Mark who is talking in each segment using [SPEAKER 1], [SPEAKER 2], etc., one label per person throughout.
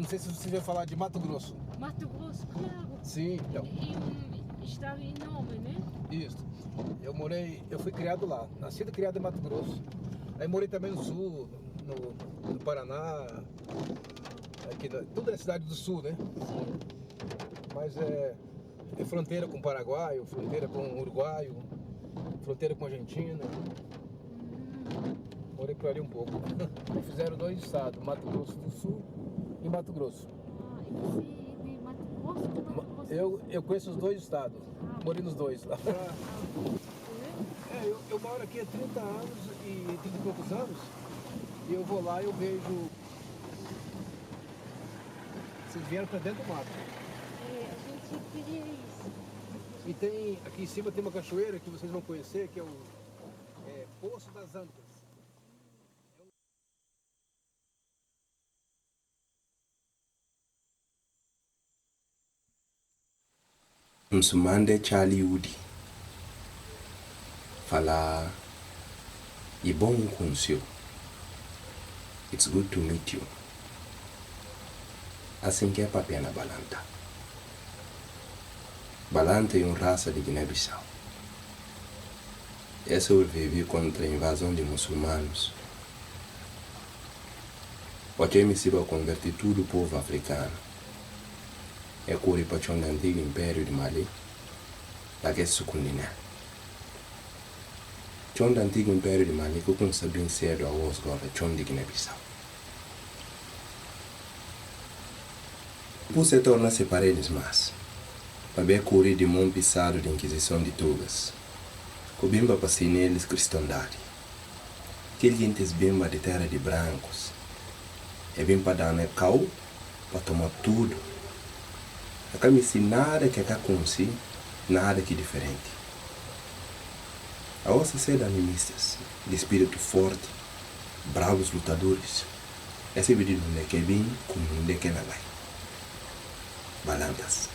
[SPEAKER 1] não sei se você já falar de Mato Grosso.
[SPEAKER 2] Mato Grosso, claro.
[SPEAKER 1] Sim, então.
[SPEAKER 2] E um estado enorme, né?
[SPEAKER 1] Isso. Eu fui criado lá, nascido e criado em Mato Grosso. Aí morei também no sul, no Paraná, aqui, tudo é cidade do sul, né?
[SPEAKER 2] Sim.
[SPEAKER 1] Mas é fronteira com o Paraguai, fronteira com o Uruguai, fronteira com a Argentina. Morei por ali um pouco. Fizeram 2 estados, Mato Grosso do Sul e Mato Grosso.
[SPEAKER 2] E você é de Mato Grosso ou Mato Grosso?
[SPEAKER 1] Eu conheço os 2 estados, morei nos 2. Eu moro aqui há 30 anos e 30 e poucos anos, e eu vou lá e eu vejo. Vocês vieram para dentro do mato.
[SPEAKER 2] A gente queria isso.
[SPEAKER 1] E tem, aqui em cima tem uma cachoeira que vocês vão conhecer, que é o Poço das Antas.
[SPEAKER 3] Msumande Charlie Woody fala e bom conhecer. It's good to meet you. Assim que é papel na Balanta. Balanta é uma raça de Guiné-Bissau. Essa sobrevive contra a invasão de muçulmanos. O que me siba convertir todo o povo africano. É correr para o antigo Império de Mali, lá que é sucundiné. O antigo Império de Mali que eu sabia cedo a voz agora de Guiné-Bissau. Por se torna separedes mais, para ver correr de mão pisado de Inquisição de Tugas, que bimba para si neles cristandade. Que gente bimba de terra de brancos, é bem para dar na cal, para tomar tudo. Acá me se nada que acá conheci, nada que diferente. A vossa sede animistas, de espírito forte, bravos lutadores, esse vídeo não é que bem como não é que não vai. Balantas.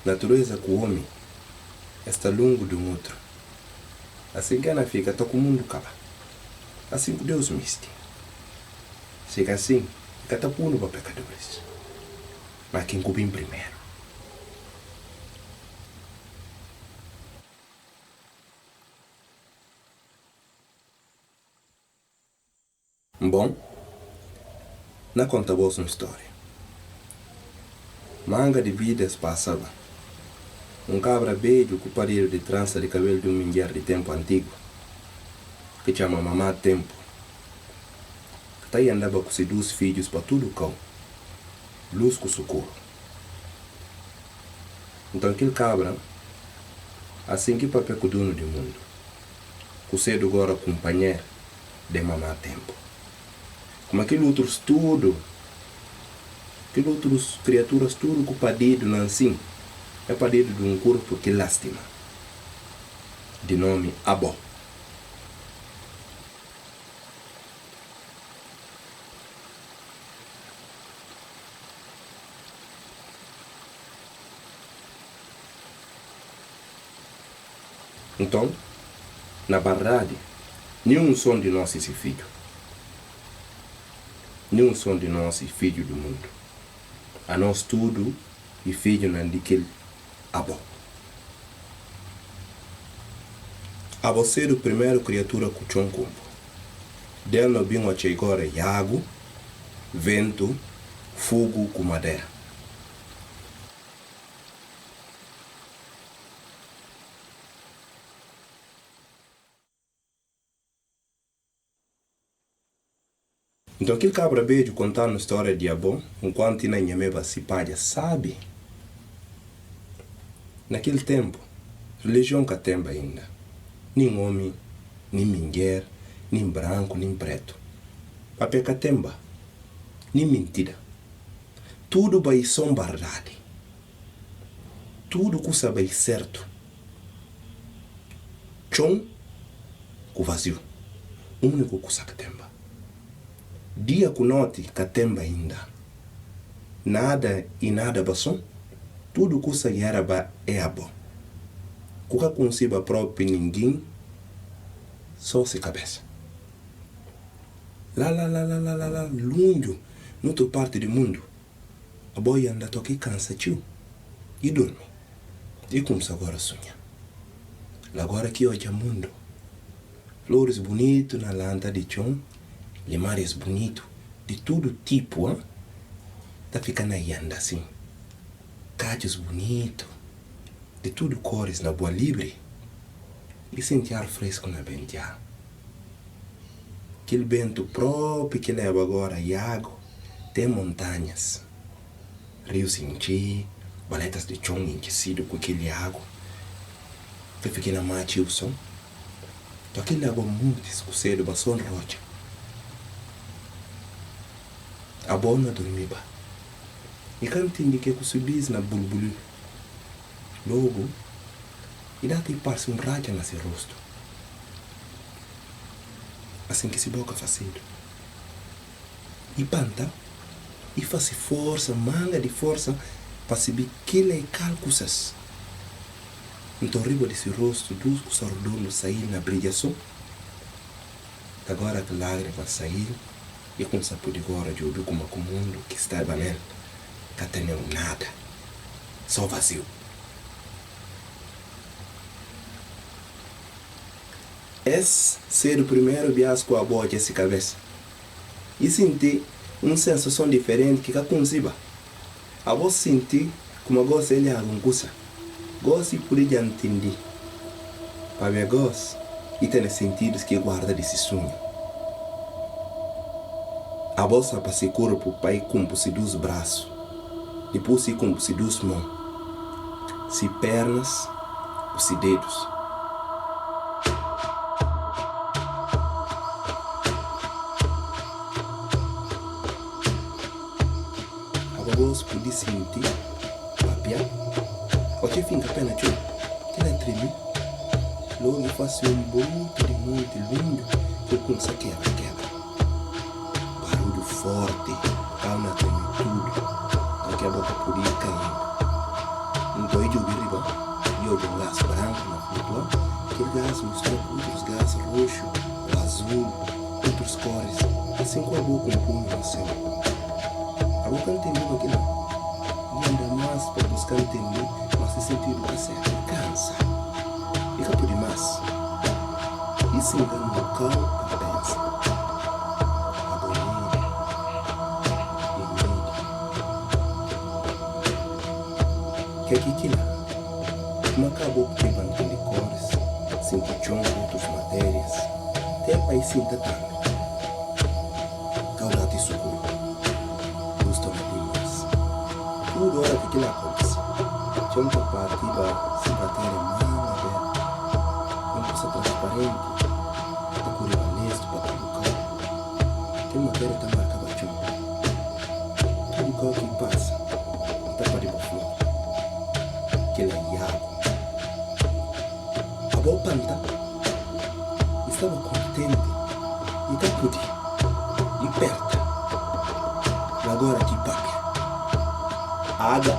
[SPEAKER 3] Natureza com o homem está longo de um outro. Assim que ela fica, todo mundo cala. Assim que Deus miste. Chega assim, fica puno para pecadores. Mas quem cubim primeiro. Bom, na conta boa uma história. Manga de vidas passava. Um cabra beijo com parelho de trança de cabelo de um mulher de tempo antigo, que chama mamá tempo. Que aí andava com seus 2 filhos para tudo cão, luz com socorro. Então aquele cabra, assim que papel com o dono do mundo, com cedo agora companheiro de mamá tempo. Como aquele outros tudo, aqueles outros criaturas tudo com padido não assim, é padido de um corpo que lástima, de nome Abo. Então, na verdade, nenhum som de nós esse filho. Nenhum som de nós é filho do mundo. A nós tudo e filho não daquele Abo. Abo ser o primeiro criatura com chão combo. Dele não vinha agora água, vento, fogo com madeira. Então aquele cabra beijo contando a história de Abo, enquanto na Nhemeba se palha, sabe? Naquele tempo, religião que tem ainda. Nem homem, nem mulher, nem branco, nem preto. Papel catemba, nem mentira. Tudo vai ser verdade. Tudo que sabe certo. Chão com vazio. Único que sabe temba. Dia com noite catemba ainda. Nada e nada passou. Tudo que se era é abo. Cuca consiba próprio ninguém, só se cabeça. Lá, longe, noutra parte do mundo, a boia anda toque cansa, tio, e dorme. E começa agora a sonhar. Agora que hoje é mundo, flores bonitas na lanta de chão, limares bonitos, de todo tipo, hein? Tá ficando aí anda assim. Cajos bonitos, de tudo cores na boa livre. E sentir ar fresco na bentia. Aquele vento próprio que leva agora a água, tem montanhas, rios enchidos, baletas de chão enchecidas com aquele água. Foi pequena mate o som. Então aquele água muito escurecida, passou na rocha. A boa não dormia. E quando entendi que eu subisse na bulbulu, logo, e dá até parece raja nesse rosto. Assim que se boca facedo. E panta, e faz força, manga de força, para subir aquele cálculos. Então, riba desse rosto, dos sordonos sair na brilhação. Agora que lágrimas sair, e com sapo de agora de ouvir como o mundo que está valendo, que não tem nada, só vazio. Esse ser o primeiro viagem com a boa de cabeça. E senti uma sensação diferente que conceba. A voz sentir como a gosta ele é alguma coisa. Gosto e por ele entender. Para ver gosto e ter sentidos que guarda desse sonho. A voz para se corpo para ir com dos braços. Depois se com dos mãos. Se pernas, os dedos. Gosto podia sentir papia. O que fica pena tio, que ela treme. Logo eu faço muito lindo que eu consigo quebra. Barulho forte, calma treme tudo. Daqui a boca podia cair. Então eu vi riba, eu vi um gás branco na flutua. Aquele gás mostrou outros gás roxo, azul, outras cores. Assim com a boca punho no céu. A boca não entendeu aquilo. E anda mais para buscar entender, mas se sentir que certo, cansa. Fica por demais. E se engana no local para pensar. Agonia. E medo. Que aqui que lá. Não acabou porque vai entender cores, sentir chão com outras matérias. Até para ir sentir tanto. Caudate socorro. Tudo hora que aquilo acontece. Tinha uma partida se bater em mão aberta. Uma coisa transparente. Está correndo honesto para todo local. Tem uma matéria que está marcada de todo local que passa. Está para de flor. Aquela água. A boa panta estava contente. E está pude. E perto. E agora aqui papi. Água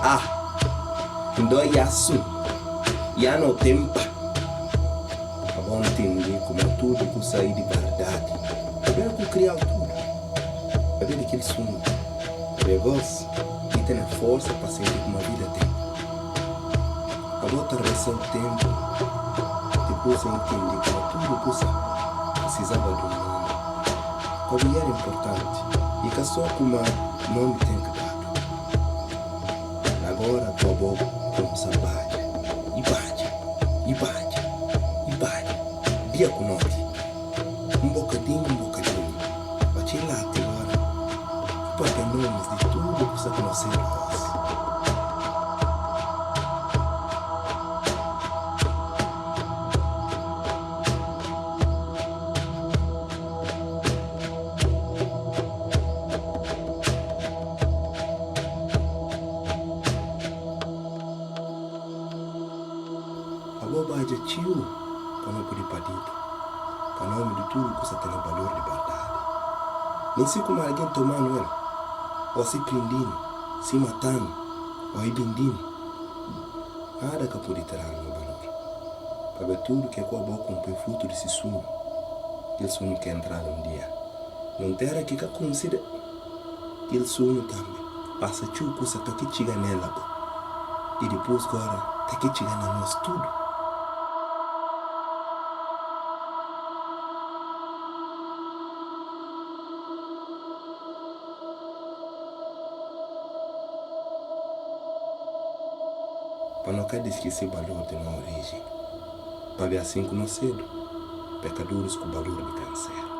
[SPEAKER 3] dói assim, e a não tempa. A bom entender como tudo que sair de verdade. É bem que criar tudo. É bem aquele sonho. O negócio que tem a força para sentir como a vida tem. A bom atravessar o tempo, depois eu entendi como tudo que precisava do nome. Como era importante, e que só como nome tem que dar. Agora tua boca começa a bater. E bate. Dia com noite. Um bocadinho. Bate lá até agora. Para nomes de tudo que você conhece nós. De tio, para não poder padido, para nome de tudo que você tem no valor de verdade. Nem sei como alguém tomando ele, ou se prendendo, se matando, ou ibindino. Nada que pode tirar no valor. Para ver tudo que é com a boca com o fruto desse sonho, aquele sonho que é entrado um dia. Não terá que considera aquele sonho também. Passa chuco, se toque chega nela, pô. E depois agora, tá que chega na nós tudo. Para não quer esquecer o valor de nossa origem. Para ver assim que nós cedo, pecadores com o valor de câncer.